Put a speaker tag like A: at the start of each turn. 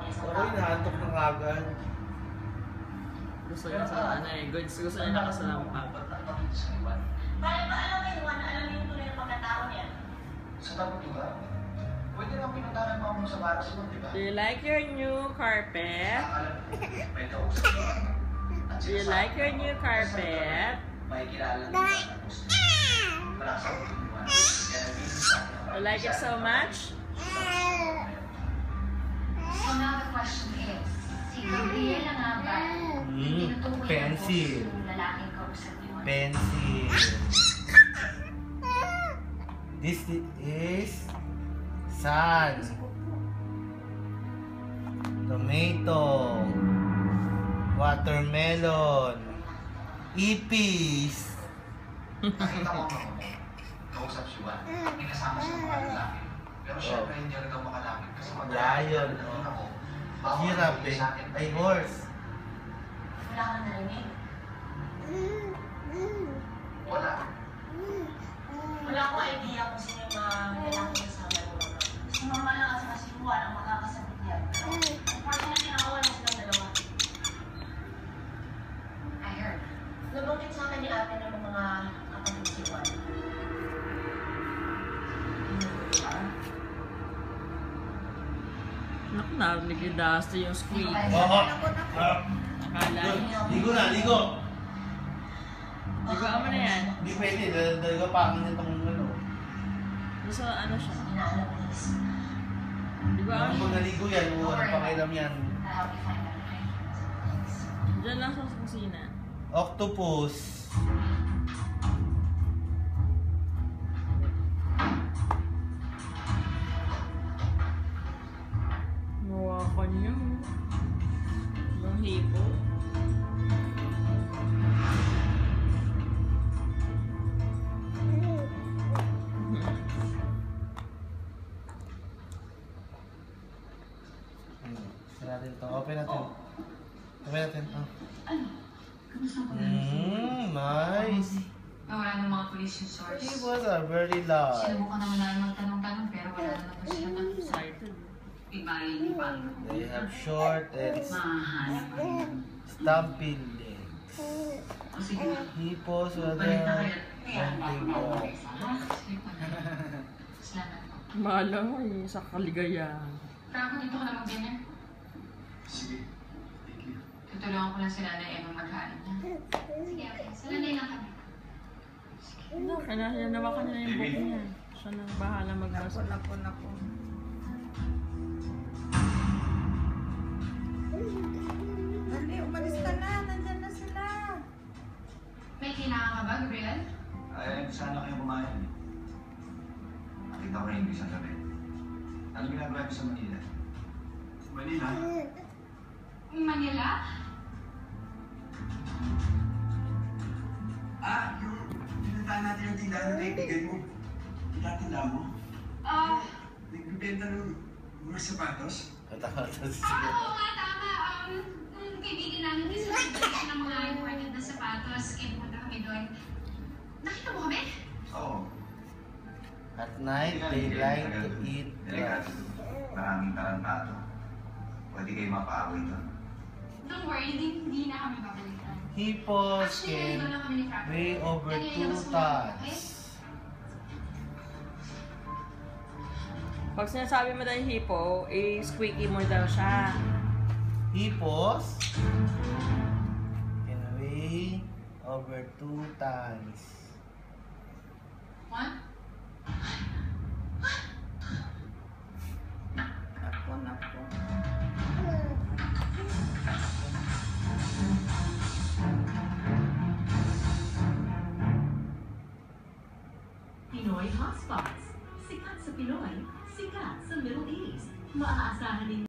A: Ako inaantok ng agad.
B: Gusto niya sa ano eh. Gusto niya nakasalampa.
C: Para ba alam mo yun? Alam mo yung tunay na pagkatao niya?
D: Sa tapos ba? Pwede lang pinuntahan pa mo sa baras mo, di ba?
B: Do you like your new carpet?
D: May kausap mo.
B: Do you like your new carpet?
D: May kilala mo. Wala sa
B: You like it so much?
C: So now the question is, si Gabriela nga ba tinutukoy na
A: Pencil.
C: yung lalaking kausap niyo?
A: Pencil. This is sun. Tomato. Watermelon. Ipis.
D: Nakita ko ako. Kausap si Juan. Inasama siya ng mga lalaki. Pero syempre hindi rin daw makalapit kasi
A: Lion. Giraffe. Ay, horse.
C: Wala kang narinig.
D: Wala.
C: Wala akong idea kung sino yung mga lalaki kasama mo. Si Mama lang at saka si Juan ang makakasagot yan. Unfortunately, nakawa na silang dalawa. I heard. Nabanggit sa akin ni ate ng mga kapatid si Juan.
B: Naku, narinig yung Dusty yung squeak.
A: Oo.
B: Akala niya.
A: Ligo na, ligo.
B: Di ba ama na yan?
A: Hindi pwede. Dahil ka pangin itong ano.
B: Gusto ano siya?
C: Hindi na alam ni Liz.
B: Di ba ama?
A: Pag naligo yan, walang pakialam yan.
C: I'll help you find out, okay?
B: Diyan lang sa kusina.
A: Octopus.
B: Nawakan niya. Yung hipo.
A: Natin ito. Open natin. Open natin.
C: Ano? Kamusta ko na?
A: Nice.
C: Wala ng mga police yung source.
A: It was a very large.
C: Sinubukan naman namin magtanong-tanong pero wala naman po sila tanong.
B: Excited.
C: Ibayin ni Pablo.
A: They have short and
C: Mahanap pa rin.
A: stumpy legs.
C: O sige.
A: Hippos with
C: Balik na
A: a
C: kayo.
A: hunting dog.
C: Salamat po.
B: Mahal mo yung sa kaligayahan.
C: Kako, dito ka na mag-dinner.
D: Sige. Thank you.
C: Tutulungan ko lang sila na Eva maghain niya. Sige, okay. Salanay lang kami.
B: Kaya nawakan niya yung buhok niya. Siya nang bahala magbasa. Napo.
E: Dali, umalis ka na. Nandyan na sila.
C: May kailangan ka ba, Gabriel?
D: Ay, sana kayo kumain. Nakita ko na yung isang gabi. Ano ginagawa niyo sa Manila? Manila?
C: Manila?
D: Yung pinuntahan natin yung tindahan ng kaibigan mo. Tinda mo? Nagbibenta ng mga sapatos?
C: Oo nga, tama. Kaibigan namin kasi nagbibenta ng mga imported na sapatos. Kaya pumunta kami doon. Nakita mo kami?
D: Oo.
A: At night, they like to eat grass.
D: Maraming tarantado. Pwede kayo mapaaway doon.
C: Don't worry, hindi na kami babalikan.
A: Hippos
C: Actually,
A: can
C: naligo lang kami ni Frank.
A: weigh over 2
C: Nalilabas mo lang, okay?
A: tons.
B: Pag sinasabi mo daw yung hipo, squeaky mo daw siya.
A: Hippos can weigh over 2 tons.
C: What?
E: Napo.
F: Pinoy Hotspots. Sikat sa Pinoy, sikat sa Middle East. Maaasahan ninyo